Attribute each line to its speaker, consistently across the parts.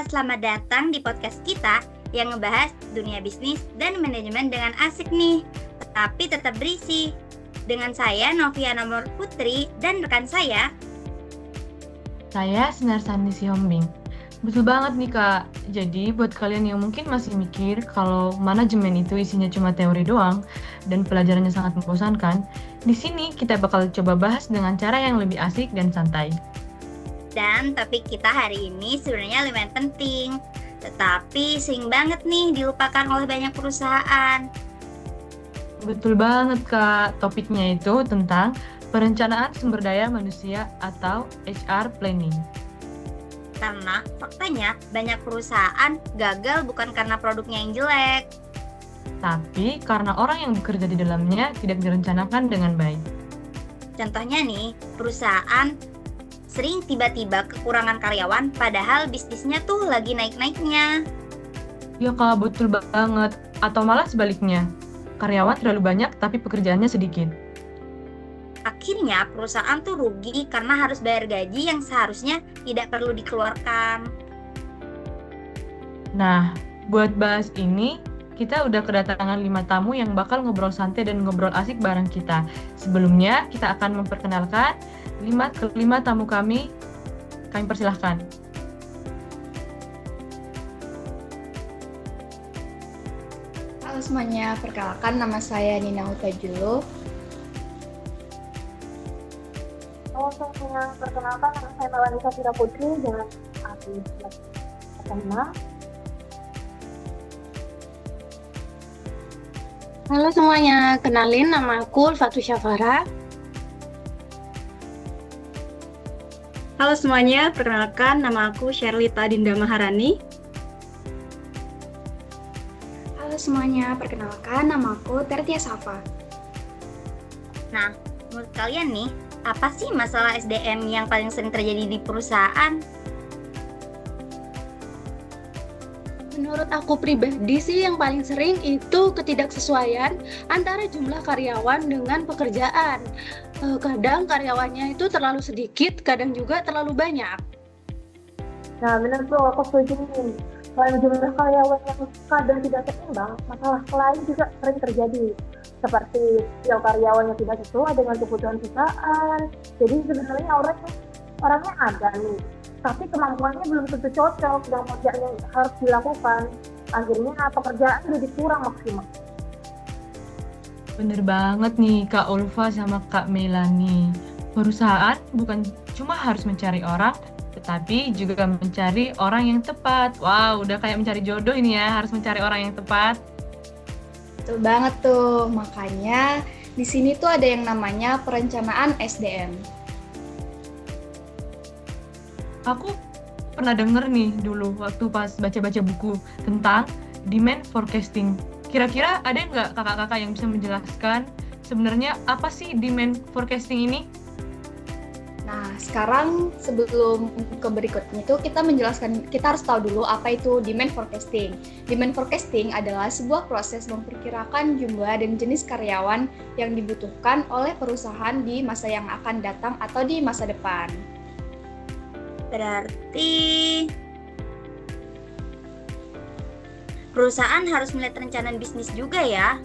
Speaker 1: selamat datang di podcast kita yang ngebahas dunia bisnis dan manajemen dengan asik nih, tapi tetap berisi. Dengan saya Novia Nomor Putri dan rekan saya
Speaker 2: Sinar Sandi Sihombing. Betul banget nih Kak. Jadi buat kalian yang mungkin masih mikir kalau manajemen itu isinya cuma teori doang dan pelajarannya sangat membosankan, di sini kita bakal coba bahas dengan cara yang lebih asik dan santai.
Speaker 1: dan topik kita hari ini sebenarnya lumayan penting, tetapi sering banget nih dilupakan oleh banyak perusahaan.
Speaker 2: Betul banget Kak. Topiknya itu tentang perencanaan sumber daya manusia atau HR planning.
Speaker 1: Karena faktanya banyak perusahaan gagal bukan karena produknya yang jelek,
Speaker 2: Tapi karena orang yang bekerja di dalamnya tidak direncanakan dengan baik.
Speaker 1: contohnya nih, perusahaan sering tiba-tiba kekurangan karyawan padahal bisnisnya tuh lagi naik-naiknya.
Speaker 2: Ya Kak, betul banget. Atau malah sebaliknya. Karyawan terlalu banyak tapi pekerjaannya sedikit.
Speaker 1: Akhirnya perusahaan tuh rugi karena harus bayar gaji yang seharusnya tidak perlu dikeluarkan.
Speaker 2: Nah, buat bahas ini, kita udah kedatangan 5 tamu yang bakal ngobrol santai dan ngobrol asik bareng kita. Sebelumnya, kita akan memperkenalkan 5 tamu kami. Kami persilahkan.
Speaker 3: Halo semuanya, perkenalkan nama saya Nina Hutajulu.
Speaker 4: Halo semuanya, perkenalkan nama saya Melanisa Fira Putri dengan Abi Pertama.
Speaker 5: Halo semuanya, kenalin nama aku Ulfatu Syafara.
Speaker 6: Halo semuanya, perkenalkan nama aku Sherlita Dinda Maharani.
Speaker 3: Halo semuanya, perkenalkan nama aku Tertia Safa.
Speaker 1: Nah, menurut kalian nih, apa sih masalah SDM yang paling sering terjadi di perusahaan?
Speaker 5: Menurut aku pribadi sih yang paling sering itu ketidaksesuaian antara jumlah karyawan dengan pekerjaan. Kadang karyawannya itu terlalu sedikit, kadang juga terlalu banyak.
Speaker 4: Nah, benar tuh, aku setuju nih. Selain jumlah karyawan yang kadang tidak seimbang, masalah lain juga sering terjadi. Seperti skill karyawan yang tidak sesuai dengan kebutuhan perusahaan. Jadi sebenarnya orangnya ada nih, tapi kemampuannya belum tentu cocok dengan pekerjaan yang harus dilakukan. Akhirnya pekerjaan jadi kurang maksimal.
Speaker 2: Bener banget nih Kak Ulfa sama Kak Melani. Perusahaan bukan cuma harus mencari orang, tetapi juga mencari orang yang tepat. Wow, udah kayak mencari jodoh ini ya, harus mencari orang yang tepat.
Speaker 3: Betul banget tuh, makanya di sini tuh ada yang namanya perencanaan SDM.
Speaker 2: Aku pernah denger nih dulu waktu pas baca-baca buku tentang demand forecasting. Kira-kira ada nggak kakak-kakak yang bisa menjelaskan sebenarnya apa sih demand forecasting ini?
Speaker 3: Nah, sekarang sebelum ke berikutnya itu kita harus tahu dulu apa itu demand forecasting. Demand forecasting adalah sebuah proses memperkirakan jumlah dan jenis karyawan yang dibutuhkan oleh perusahaan di masa yang akan datang atau di masa depan.
Speaker 1: Berarti perusahaan harus melihat rencana bisnis juga ya.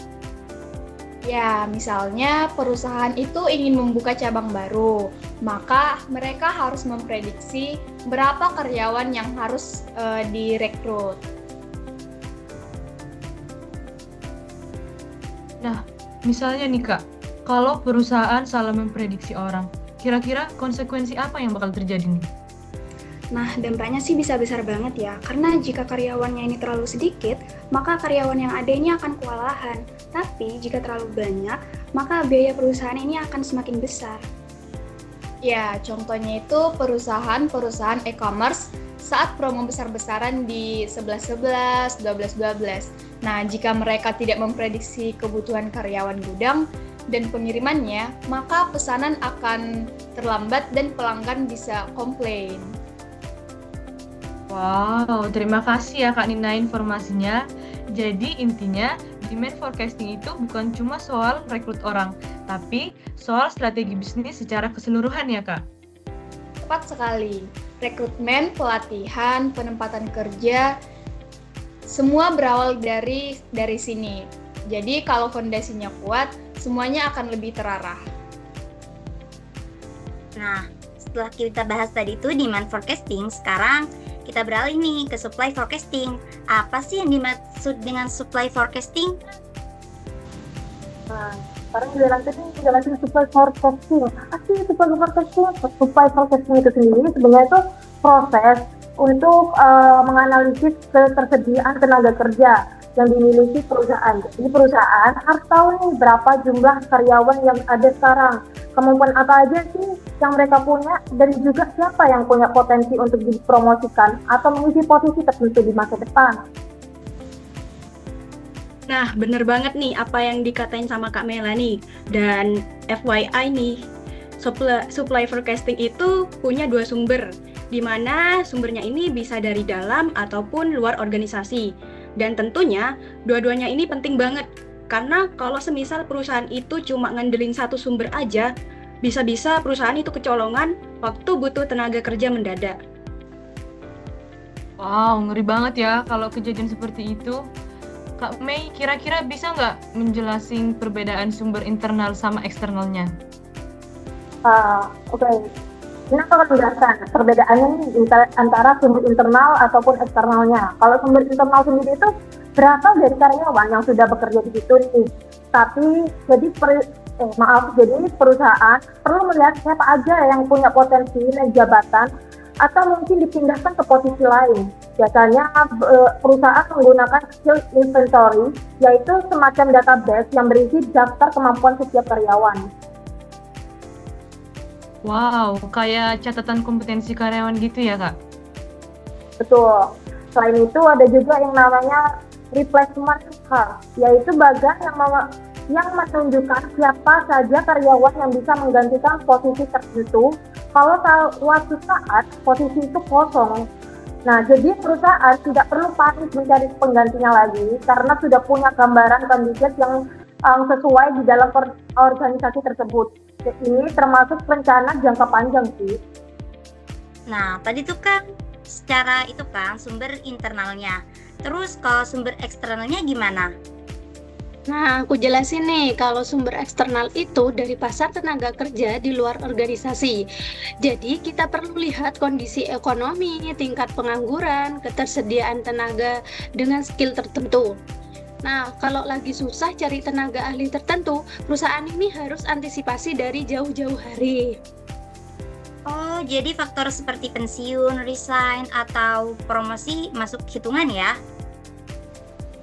Speaker 3: Ya, misalnya perusahaan itu ingin membuka cabang baru, maka mereka harus memprediksi berapa karyawan yang harus direkrut.
Speaker 2: Nah, misalnya nih Kak, kalau perusahaan salah memprediksi orang, kira-kira konsekuensi apa yang bakal terjadi nih?
Speaker 7: Nah, dampaknya sih bisa besar banget ya, karena jika karyawannya ini terlalu sedikit, maka karyawan yang ada ini akan kewalahan. Tapi jika terlalu banyak, maka biaya perusahaan ini akan semakin besar.
Speaker 3: Ya, contohnya itu perusahaan e-commerce saat promo besar-besaran di 11.11, 12.12. Nah, jika mereka tidak memprediksi kebutuhan karyawan gudang dan pengirimannya, maka pesanan akan terlambat dan pelanggan bisa komplain.
Speaker 2: Wow, terima kasih ya Kak Nina informasinya. Jadi intinya demand forecasting itu bukan cuma soal rekrut orang, tapi soal strategi bisnis secara keseluruhan ya Kak?
Speaker 3: Tepat sekali. rekrutmen, pelatihan, penempatan kerja, semua berawal dari sini. Jadi kalau fondasinya kuat, semuanya akan lebih terarah.
Speaker 1: Nah, setelah kita bahas tadi itu demand forecasting, sekarang kita beralih nih ke supply forecasting. Apa sih yang dimaksud dengan supply forecasting?
Speaker 4: Nah, sekarang jelasin supply forecasting. Apa sih supply forecasting? Supply forecasting itu sendiri sebenarnya itu proses untuk menganalisis ketersediaan tenaga kerja yang dimiliki perusahaan. Jadi perusahaan harus tahu nih berapa jumlah karyawan yang ada sekarang, kemampuan apa aja sih yang mereka punya, dan juga siapa yang punya potensi untuk dipromosikan atau mengisi posisi tertentu di masa depan.
Speaker 6: Nah, bener banget nih apa yang dikatain sama Kak Melani. Dan FYI nih, supply forecasting itu punya 2 sumber, di mana sumbernya ini bisa dari dalam ataupun luar organisasi. Dan tentunya dua-duanya ini penting banget, karena kalau semisal perusahaan itu cuma ngandelin satu sumber aja, bisa-bisa perusahaan itu kecolongan waktu butuh tenaga kerja mendadak.
Speaker 2: Wow, ngeri banget ya kalau kejadian seperti itu. Kak Mei, kira-kira bisa nggak menjelasin perbedaan sumber internal sama eksternalnya?
Speaker 4: Oke. Ini aku akan menjelaskan perbedaannya nih antara sumber internal ataupun eksternalnya. Kalau sumber internal sendiri itu berasal dari karyawan yang sudah bekerja di situ nih. Tapi jadi perusahaan perlu melihat siapa aja yang punya potensi naik jabatan atau mungkin dipindahkan ke posisi lain. Biasanya perusahaan menggunakan skill inventory, yaitu semacam database yang berisi daftar kemampuan setiap karyawan.
Speaker 2: Wow, kayak catatan kompetensi karyawan gitu ya, Kak?
Speaker 4: Betul. Selain itu ada juga yang namanya replacement cost, yaitu bagian yang menunjukkan siapa saja karyawan yang bisa menggantikan posisi tertentu kalau suatu saat posisi itu kosong. Nah, jadi perusahaan tidak perlu panik mencari penggantinya lagi karena sudah punya gambaran kandidat yang sesuai di dalam organisasi tersebut. Ini termasuk rencana jangka panjang sih.
Speaker 1: Nah, tadi tuh kan secara itu kan sumber internalnya. Terus kalau sumber eksternalnya gimana?
Speaker 5: Nah, aku jelasin nih, kalau sumber eksternal itu dari pasar tenaga kerja di luar organisasi. Jadi, kita perlu lihat kondisi ekonomi, tingkat pengangguran, ketersediaan tenaga dengan skill tertentu. Nah, kalau lagi susah cari tenaga ahli tertentu, perusahaan ini harus antisipasi dari jauh-jauh hari.
Speaker 1: Oh, jadi faktor seperti pensiun, resign, atau promosi masuk hitungan ya?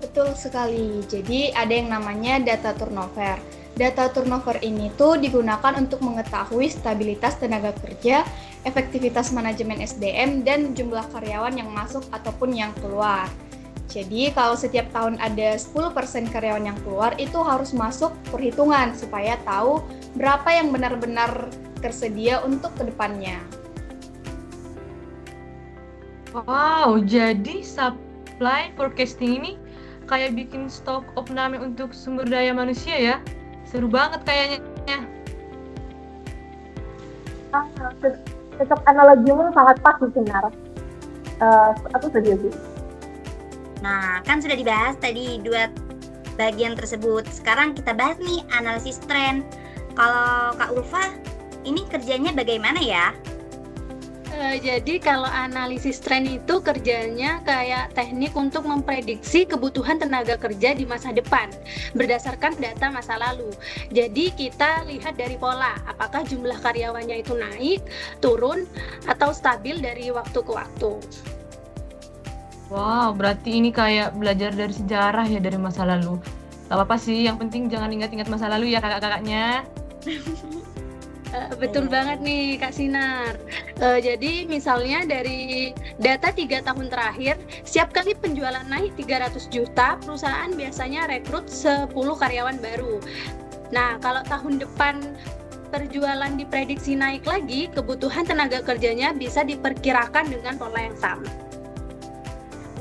Speaker 3: Betul sekali. Jadi ada yang namanya data turnover. Data turnover ini tuh digunakan untuk mengetahui stabilitas tenaga kerja, efektivitas manajemen SDM, dan jumlah karyawan yang masuk ataupun yang keluar. Jadi kalau setiap tahun ada 10% karyawan yang keluar, itu harus masuk perhitungan supaya tahu berapa yang benar-benar tersedia untuk kedepannya.
Speaker 2: Wow, jadi supply forecasting ini kayak bikin stok opname untuk sumber daya manusia ya? Seru banget kayaknya.
Speaker 4: Cocok analogimu sangat pas sih, Sinar. Aku setuju.
Speaker 1: Nah, kan sudah dibahas tadi 2 bagian tersebut. Sekarang kita bahas nih analisis tren. Kalau Kak Ulfa, ini kerjanya bagaimana ya?
Speaker 5: Jadi kalau analisis tren itu kerjanya kayak teknik untuk memprediksi kebutuhan tenaga kerja di masa depan berdasarkan data masa lalu. Jadi kita lihat dari pola, apakah jumlah karyawannya itu naik, turun, atau stabil dari waktu ke waktu.
Speaker 2: Wow, berarti ini kayak belajar dari sejarah ya, dari masa lalu. Gak apa-apa sih, yang penting jangan ingat-ingat masa lalu ya kakak-kakaknya.
Speaker 5: Betul banget nih Kak Sinar. Jadi misalnya dari data 3 tahun terakhir, setiap kali penjualan naik 300 juta, perusahaan biasanya rekrut 10 karyawan baru. Nah, kalau tahun depan penjualan diprediksi naik lagi, kebutuhan tenaga kerjanya bisa diperkirakan dengan pola yang sama.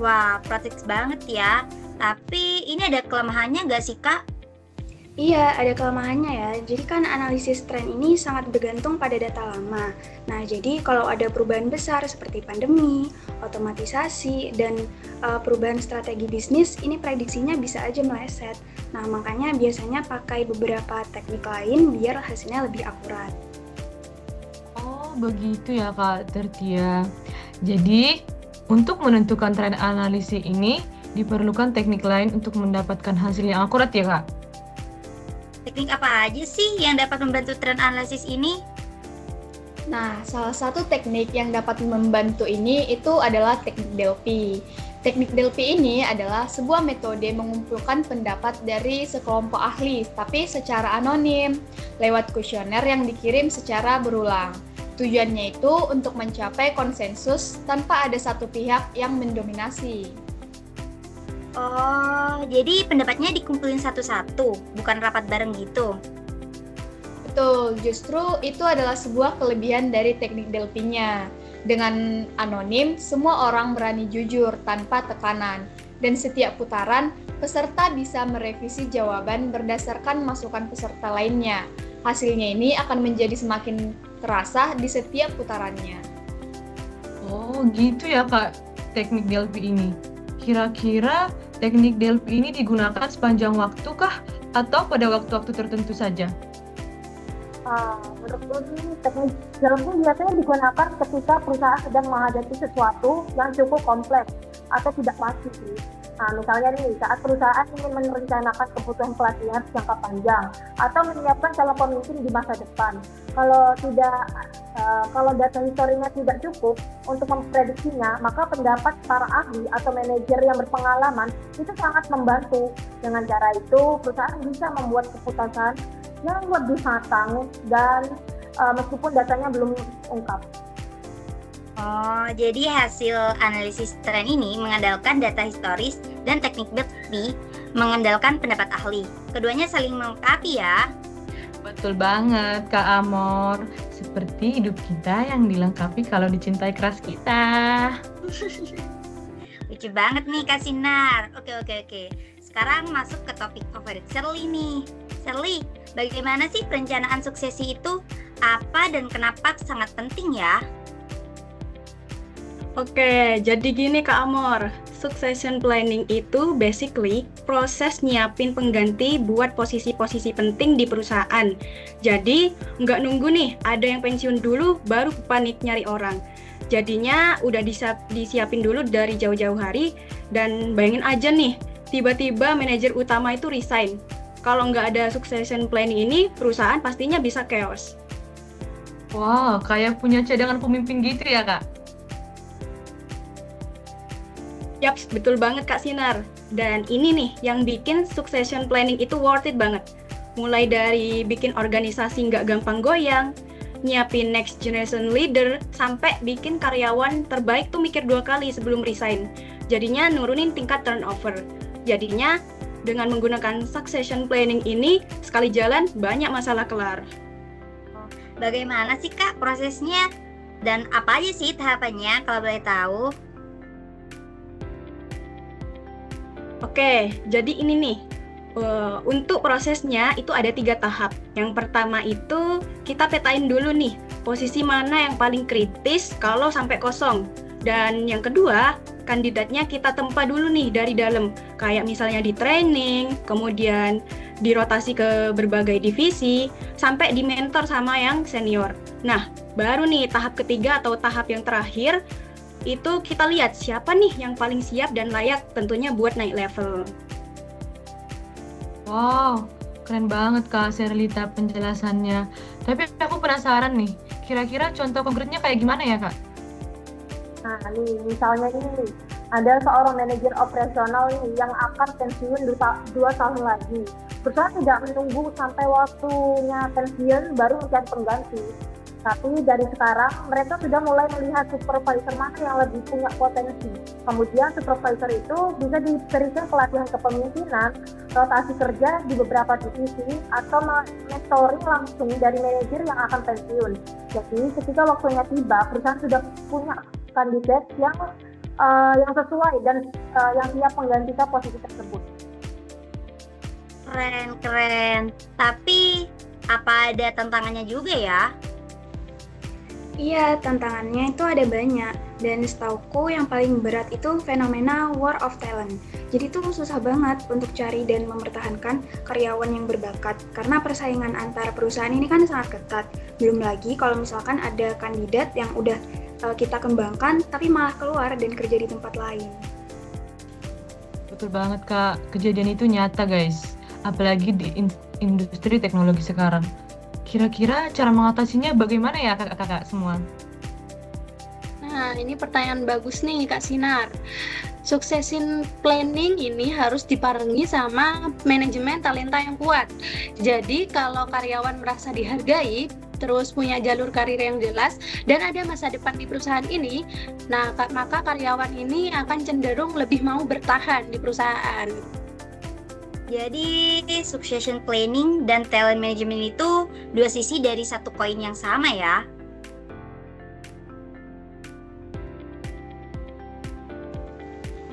Speaker 1: Wah, praktis banget ya. Tapi ini ada kelemahannya nggak sih, Kak?
Speaker 7: Iya, ada kelemahannya ya. Jadi kan analisis tren ini sangat bergantung pada data lama. Nah, jadi kalau ada perubahan besar seperti pandemi, otomatisasi, dan perubahan strategi bisnis, ini prediksinya bisa aja meleset. Nah, makanya biasanya pakai beberapa teknik lain biar hasilnya lebih akurat.
Speaker 2: Oh, begitu ya Kak Tertia. Jadi, untuk menentukan tren analisis ini, diperlukan teknik lain untuk mendapatkan hasil yang akurat ya Kak?
Speaker 1: Teknik apa aja sih yang dapat membantu tren analisis ini?
Speaker 3: Nah, salah satu teknik yang dapat membantu ini itu adalah teknik Delphi. Teknik Delphi ini adalah sebuah metode mengumpulkan pendapat dari sekelompok ahli, tapi secara anonim, lewat kuesioner yang dikirim secara berulang. Tujuannya itu untuk mencapai konsensus tanpa ada satu pihak yang mendominasi.
Speaker 1: Oh, jadi pendapatnya dikumpulin satu-satu, bukan rapat bareng gitu.
Speaker 3: Betul, justru itu adalah sebuah kelebihan dari teknik Delphi-nya. Dengan anonim, semua orang berani jujur tanpa tekanan. Dan setiap putaran, peserta bisa merevisi jawaban berdasarkan masukan peserta lainnya. Hasilnya ini akan menjadi semakin terasa di setiap putarannya.
Speaker 2: Oh, gitu ya Kak, teknik Delphi ini. Kira-kira teknik Delphi ini digunakan sepanjang waktu kah? Atau pada waktu-waktu tertentu saja?
Speaker 4: Menurutku sih teknik Delphi biasanya digunakan ketika perusahaan sedang menghadapi sesuatu yang cukup kompleks atau tidak pasti sih. Nah, misalnya nih, saat perusahaan ingin merencanakan kebutuhan pelatihan jangka panjang atau menyiapkan calon pemimpin di masa depan. Kalau data historinya tidak cukup untuk memprediksinya, maka pendapat para ahli atau manajer yang berpengalaman itu sangat membantu. Dengan cara itu, perusahaan bisa membuat keputusan yang lebih matang dan meskipun datanya belum ungkap.
Speaker 1: Oh, jadi hasil analisis tren ini mengandalkan data historis dan teknik Delphi mengandalkan pendapat ahli. Keduanya saling melengkapi ya.
Speaker 2: Betul banget Kak Amor. Seperti hidup kita yang dilengkapi kalau dicintai keras kita.
Speaker 1: Lucu banget nih Kak Sinar. Oke. Sekarang masuk ke topik favorit Shirley nih. Shirley, bagaimana sih perencanaan suksesi itu? Apa dan kenapa sangat penting ya?
Speaker 6: Oke, jadi gini Kak Amor, succession planning itu basically proses nyiapin pengganti buat posisi-posisi penting di perusahaan. Jadi, nggak nunggu nih, ada yang pensiun dulu baru panik nyari orang. Jadinya udah disiapin dulu dari jauh-jauh hari, dan bayangin aja nih, tiba-tiba manajer utama itu resign. Kalau nggak ada succession planning ini, perusahaan pastinya bisa chaos.
Speaker 2: Wow, kayak punya cadangan pemimpin gitu ya Kak?
Speaker 6: Yaps, betul banget Kak Sinar. Dan ini nih yang bikin succession planning itu worth it banget. Mulai dari bikin organisasi nggak gampang goyang, nyiapin next generation leader, sampai bikin karyawan terbaik tuh mikir 2 kali sebelum resign. Jadinya nurunin tingkat turnover. Jadinya dengan menggunakan succession planning ini, sekali jalan banyak masalah kelar.
Speaker 1: Bagaimana sih Kak prosesnya? Dan apa aja sih tahapannya kalau boleh tahu?
Speaker 6: Oke, jadi ini nih, untuk prosesnya itu ada 3 tahap. Yang pertama itu kita petain dulu nih, posisi mana yang paling kritis kalau sampai kosong. Dan yang kedua, kandidatnya kita tempa dulu nih dari dalam. Kayak misalnya di training, kemudian dirotasi ke berbagai divisi, sampai di mentor sama yang senior. Nah, baru nih tahap ketiga atau tahap yang terakhir, itu kita lihat siapa nih yang paling siap dan layak tentunya buat naik level.
Speaker 2: Wow, keren banget Kak Sherlita penjelasannya. Tapi aku penasaran nih, kira-kira contoh konkretnya kayak gimana ya Kak?
Speaker 4: Nah, nih misalnya ini ada seorang manajer operasional nih yang akan pensiun 2 tahun lagi. Perusahaan tidak menunggu sampai waktunya pensiun baru mencari pengganti. Tapi dari sekarang mereka sudah mulai melihat supervisor mana yang lebih punya potensi. Kemudian supervisor itu bisa diberikan pelatihan kepemimpinan, rotasi kerja di beberapa divisi, atau mentoring langsung dari manajer yang akan pensiun. Jadi ketika waktunya tiba, perusahaan sudah punya kandidat yang sesuai dan yang siap menggantikan posisi tersebut.
Speaker 1: Keren. Tapi apa ada tantangannya juga ya?
Speaker 7: Iya, tantangannya itu ada banyak. Dan setauku yang paling berat itu fenomena war of talent. Jadi tuh susah banget untuk cari dan mempertahankan karyawan yang berbakat. Karena persaingan antar perusahaan ini kan sangat ketat. Belum lagi kalau misalkan ada kandidat yang udah kita kembangkan, tapi malah keluar dan kerja di tempat lain.
Speaker 2: Betul banget Kak, kejadian itu nyata guys. Apalagi di industri teknologi sekarang. Kira-kira cara mengatasinya bagaimana ya kakak-kakak semua?
Speaker 5: Nah, ini pertanyaan bagus nih Kak Sinar. Succession planning ini harus dibarengi sama manajemen talenta yang kuat. Jadi kalau karyawan merasa dihargai, terus punya jalur karir yang jelas, dan ada masa depan di perusahaan ini, nah maka karyawan ini akan cenderung lebih mau bertahan di perusahaan.
Speaker 1: Jadi succession planning dan talent management itu dua sisi dari satu koin yang sama ya.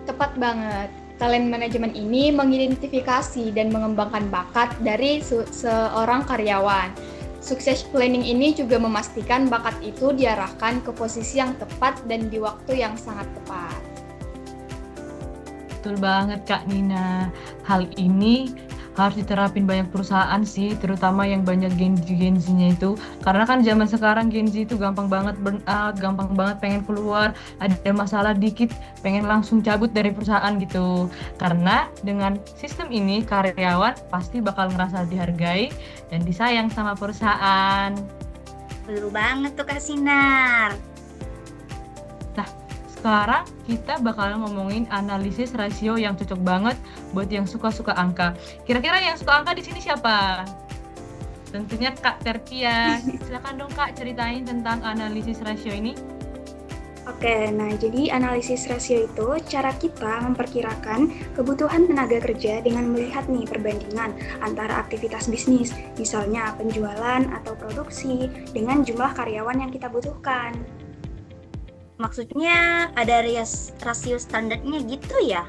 Speaker 3: Tepat banget. Talent management ini mengidentifikasi dan mengembangkan bakat dari seorang karyawan. Sukses planning ini juga memastikan bakat itu diarahkan ke posisi yang tepat dan di waktu yang sangat tepat.
Speaker 2: Betul banget Kak Nina. Hal ini harus diterapin banyak perusahaan sih, terutama yang banyak Gen Z-nya itu. Karena kan zaman sekarang Gen Z itu gampang banget burn out, gampang banget pengen keluar, ada masalah dikit pengen langsung cabut dari perusahaan gitu. Karena dengan sistem ini karyawan pasti bakal ngerasa dihargai dan disayang sama perusahaan.
Speaker 1: Betul banget tuh Kak Sinar.
Speaker 2: Sekarang kita bakal ngomongin analisis rasio yang cocok banget buat yang suka-suka angka. Kira-kira yang suka angka di sini siapa? Tentunya Kak Terpia. Silakan dong Kak ceritain tentang analisis rasio ini.
Speaker 7: Oke, nah jadi analisis rasio itu cara kita memperkirakan kebutuhan tenaga kerja dengan melihat nih perbandingan antara aktivitas bisnis, misalnya penjualan atau produksi, dengan jumlah karyawan yang kita butuhkan.
Speaker 1: Maksudnya ada rasio standarnya gitu ya?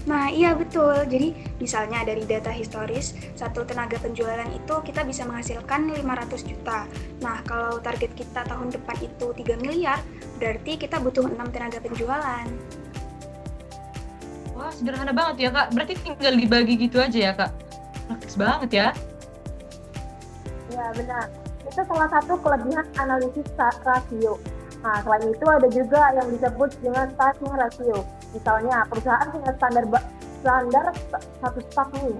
Speaker 7: Nah, iya betul. Jadi, misalnya dari data historis, satu tenaga penjualan itu kita bisa menghasilkan 500 juta. Nah, kalau target kita tahun depan itu 3 miliar, berarti kita butuh 6 tenaga penjualan.
Speaker 2: Wah, sederhana banget ya Kak. Berarti tinggal dibagi gitu aja ya Kak. Praktis banget ya.
Speaker 4: Ya, benar. Itu salah satu kelebihan analisis rasio. Nah, selain itu ada juga yang disebut dengan staffing ratio. Misalnya, perusahaan punya standar satu staff nih.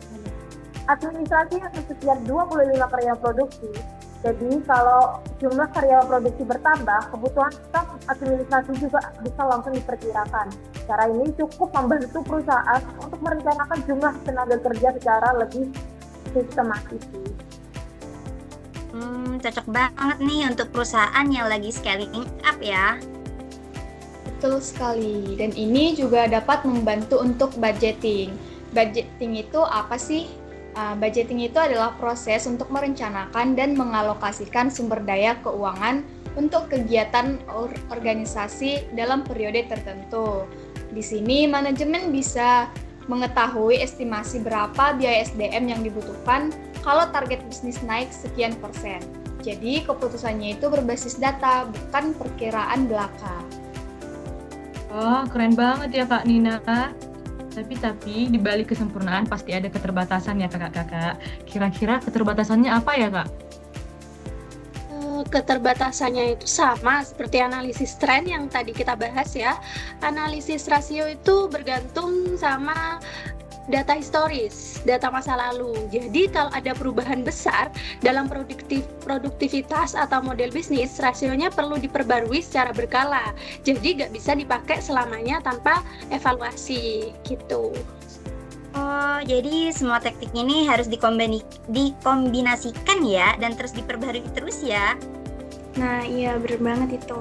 Speaker 4: Administrasinya sekitar 25 karyawan produksi. Jadi, kalau jumlah karyawan produksi bertambah, kebutuhan staf administrasi juga bisa langsung diperkirakan. Cara ini cukup membantu perusahaan untuk merencanakan jumlah tenaga kerja secara lebih sistematis.
Speaker 1: Cocok banget nih untuk perusahaan yang lagi scaling up ya.
Speaker 3: Betul sekali, dan ini juga dapat membantu untuk budgeting. Budgeting itu apa sih? Budgeting itu adalah proses untuk merencanakan dan mengalokasikan sumber daya keuangan untuk kegiatan organisasi dalam periode tertentu. Di sini, manajemen bisa mengetahui estimasi berapa biaya SDM yang dibutuhkan kalau target bisnis naik sekian persen. Jadi keputusannya itu berbasis data, bukan perkiraan belaka.
Speaker 2: Oh, keren banget ya Kak Nina. Tapi di balik kesempurnaan pasti ada keterbatasan ya kakak-kakak. Kira-kira keterbatasannya apa ya Kak?
Speaker 5: Keterbatasannya itu sama seperti analisis tren yang tadi kita bahas ya. Analisis rasio itu bergantung sama data historis, data masa lalu. Jadi kalau ada perubahan besar dalam produktivitas atau model bisnis, rasionya perlu diperbarui secara berkala. Jadi nggak bisa dipakai selamanya tanpa evaluasi gitu.
Speaker 1: Oh, jadi semua teknik ini harus dikombinasikan ya, dan terus diperbarui terus ya.
Speaker 7: Nah, iya bener banget itu.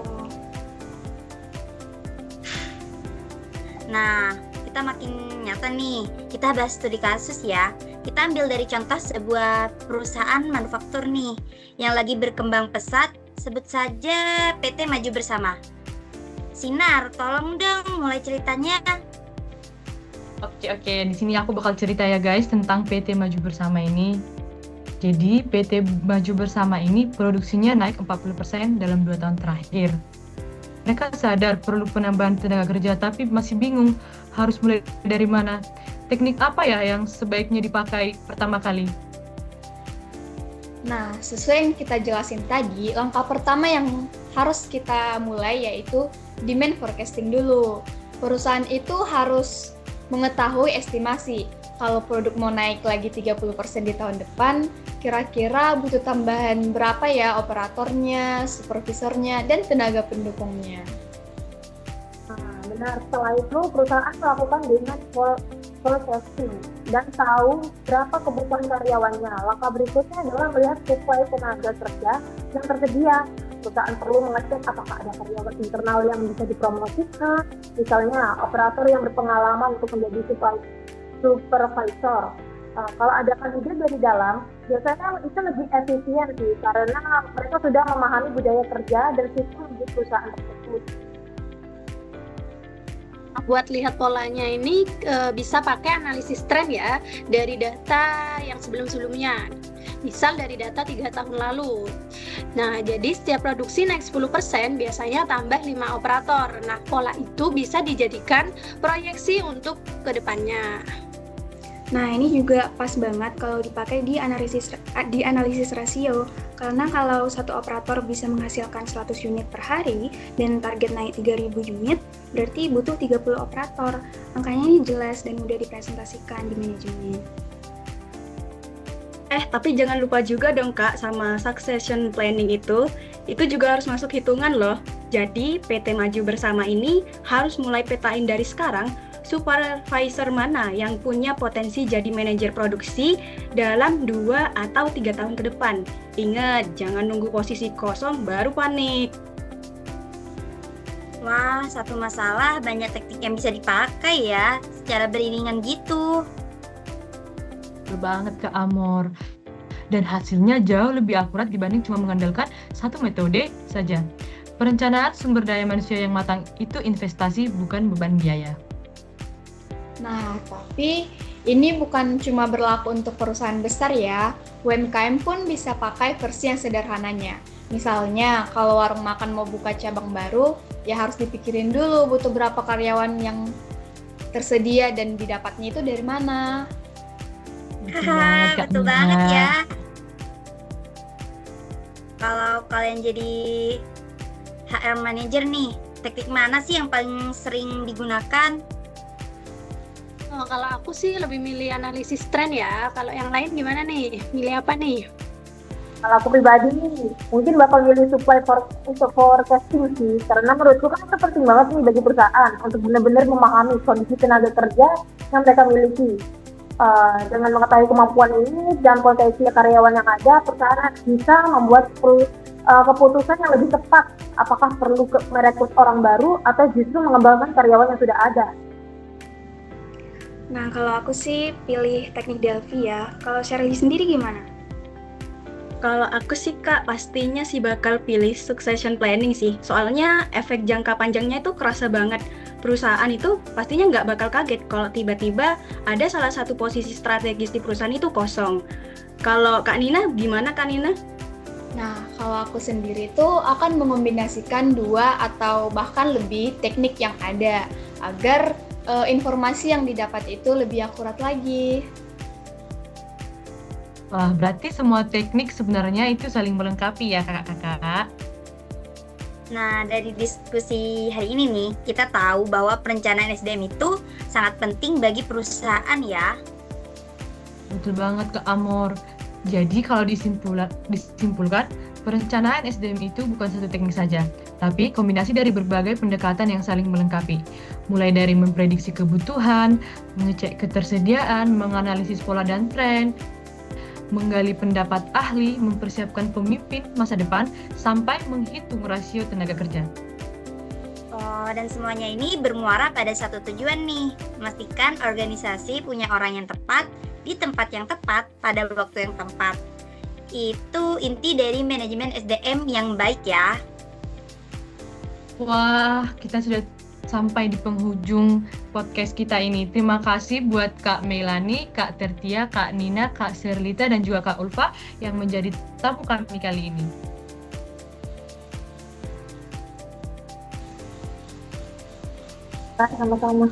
Speaker 1: Nah, kita makin nyata nih. Kita bahas studi kasus ya. Kita ambil dari contoh sebuah perusahaan manufaktur nih yang lagi berkembang pesat. Sebut saja PT Maju Bersama. Sinar, tolong dong mulai ceritanya.
Speaker 2: Oke, di sini aku bakal cerita ya guys tentang PT Maju Bersama ini. Jadi PT Maju Bersama ini produksinya naik 40% dalam 2 tahun terakhir. Mereka sadar perlu penambahan tenaga kerja tapi masih bingung harus mulai dari mana. Teknik apa ya yang sebaiknya dipakai pertama kali?
Speaker 3: Nah, sesuai yang kita jelasin tadi, langkah pertama yang harus kita mulai yaitu demand forecasting dulu. Perusahaan itu harus mengetahui estimasi. Kalau produk mau naik lagi 30% di tahun depan, kira-kira butuh tambahan berapa ya operatornya, supervisornya, dan tenaga pendukungnya.
Speaker 4: Nah, benar. Setelah itu perusahaan melakukan demand forecasting dan tahu berapa kebutuhan karyawannya. Langkah berikutnya adalah melihat supply tenaga kerja yang tersedia. Perusahaan perlu mengecek apakah ada karyawan internal yang bisa dipromosikan, misalnya operator yang berpengalaman untuk menjadi supervisor. Kalau ada kandidat dari dalam, biasanya itu lebih efisien sih, karena mereka sudah memahami budaya kerja dan sistem di perusahaan tersebut.
Speaker 5: Buat lihat polanya ini bisa pakai analisis tren ya dari data yang sebelum-sebelumnya. Misal dari data 3 tahun lalu. Nah, jadi setiap produksi naik 10% biasanya tambah 5 operator. Nah, pola itu bisa dijadikan proyeksi untuk kedepannya.
Speaker 7: Nah, ini juga pas banget kalau dipakai di analisis rasio. Karena kalau satu operator bisa menghasilkan 100 unit per hari dan target naik 3.000 unit, berarti butuh 30 operator. Angkanya ini jelas dan mudah dipresentasikan di manajemen.
Speaker 6: Tapi jangan lupa juga dong Kak sama succession planning itu juga harus masuk hitungan loh. Jadi PT Maju Bersama ini harus mulai petain dari sekarang supervisor mana yang punya potensi jadi manajer produksi dalam 2 atau 3 tahun ke depan. Ingat, jangan nunggu posisi kosong baru panik.
Speaker 1: Wah, satu masalah banyak teknik yang bisa dipakai ya, secara beriringan gitu.
Speaker 2: Betul banget Kak Amor. Dan hasilnya jauh lebih akurat dibanding cuma mengandalkan satu metode saja. Perencanaan sumber daya manusia yang matang itu investasi, bukan beban biaya.
Speaker 3: Nah, tapi ini bukan cuma berlaku untuk perusahaan besar ya. UMKM pun bisa pakai versi yang sederhananya. Misalnya, kalau warung makan mau buka cabang baru, ya harus dipikirin dulu butuh berapa karyawan yang tersedia dan didapatnya itu dari mana.
Speaker 1: Betul banget ya. Kalau kalian jadi HR manager nih, teknik mana sih yang paling sering digunakan?
Speaker 5: Kalau aku sih lebih milih analisis tren ya. Kalau yang lain gimana nih? Milih apa nih?
Speaker 4: Kalau aku pribadi mungkin bakal milih supply forecasting sih, karena menurutku kan itu penting banget nih bagi perusahaan untuk benar-benar memahami kondisi tenaga kerja yang mereka miliki. Dengan mengetahui kemampuan ini dan potensi karyawan yang ada, perusahaan bisa membuat keputusan yang lebih tepat, apakah perlu merekrut orang baru atau justru mengembangkan karyawan yang sudah ada.
Speaker 7: Nah, kalau aku sih pilih teknik Delphi ya. Kalau Shirley sendiri gimana?
Speaker 6: Kalau aku sih Kak, pastinya sih bakal pilih succession planning sih. Soalnya efek jangka panjangnya itu kerasa banget. Perusahaan itu pastinya nggak bakal kaget kalau tiba-tiba ada salah satu posisi strategis di perusahaan itu kosong. Kalau Kak Nina, gimana Kak Nina?
Speaker 3: Nah, kalau aku sendiri tuh akan mengombinasikan 2 atau bahkan lebih teknik yang ada agar informasi yang didapat itu lebih akurat lagi.
Speaker 2: Wah, berarti semua teknik sebenarnya itu saling melengkapi ya kakak-kakak.
Speaker 1: Nah, dari diskusi hari ini nih, kita tahu bahwa perencanaan SDM itu sangat penting bagi perusahaan ya.
Speaker 2: Betul banget Kak Amor. Jadi kalau disimpulkan, perencanaan SDM itu bukan satu teknik saja, tapi kombinasi dari berbagai pendekatan yang saling melengkapi. Mulai dari memprediksi kebutuhan, mengecek ketersediaan, menganalisis pola dan tren, menggali pendapat ahli, mempersiapkan pemimpin masa depan, sampai menghitung rasio tenaga kerja.
Speaker 1: Oh, dan semuanya ini bermuara pada satu tujuan nih, memastikan organisasi punya orang yang tepat, di tempat yang tepat, pada waktu yang tepat. Itu inti dari manajemen SDM yang baik ya.
Speaker 2: Wah, kita sudah sampai di penghujung podcast kita ini. Terima kasih buat Kak Melani, Kak Tertia, Kak Nina, Kak Sherlita, dan juga Kak Ulfa yang menjadi tamu kami kali ini.
Speaker 4: Sama-sama.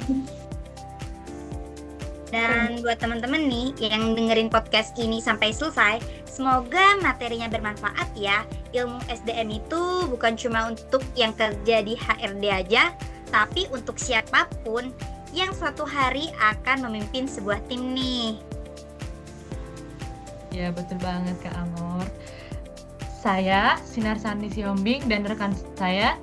Speaker 1: Dan buat teman-teman nih yang dengerin podcast ini sampai selesai, semoga materinya bermanfaat ya. Ilmu SDM itu bukan cuma untuk yang kerja di HRD aja, tapi untuk siapapun yang suatu hari akan memimpin sebuah tim nih.
Speaker 2: Ya, betul banget Kak Amor. Saya, Sinar Sani Siombing, dan rekan saya,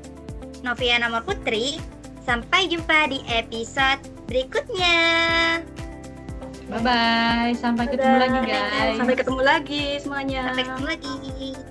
Speaker 1: Novia Namor Putri. Sampai jumpa di episode berikutnya.
Speaker 2: bye-bye. Sampai ketemu lagi guys.
Speaker 6: Sampai ketemu lagi semuanya.
Speaker 1: Sampai ketemu lagi.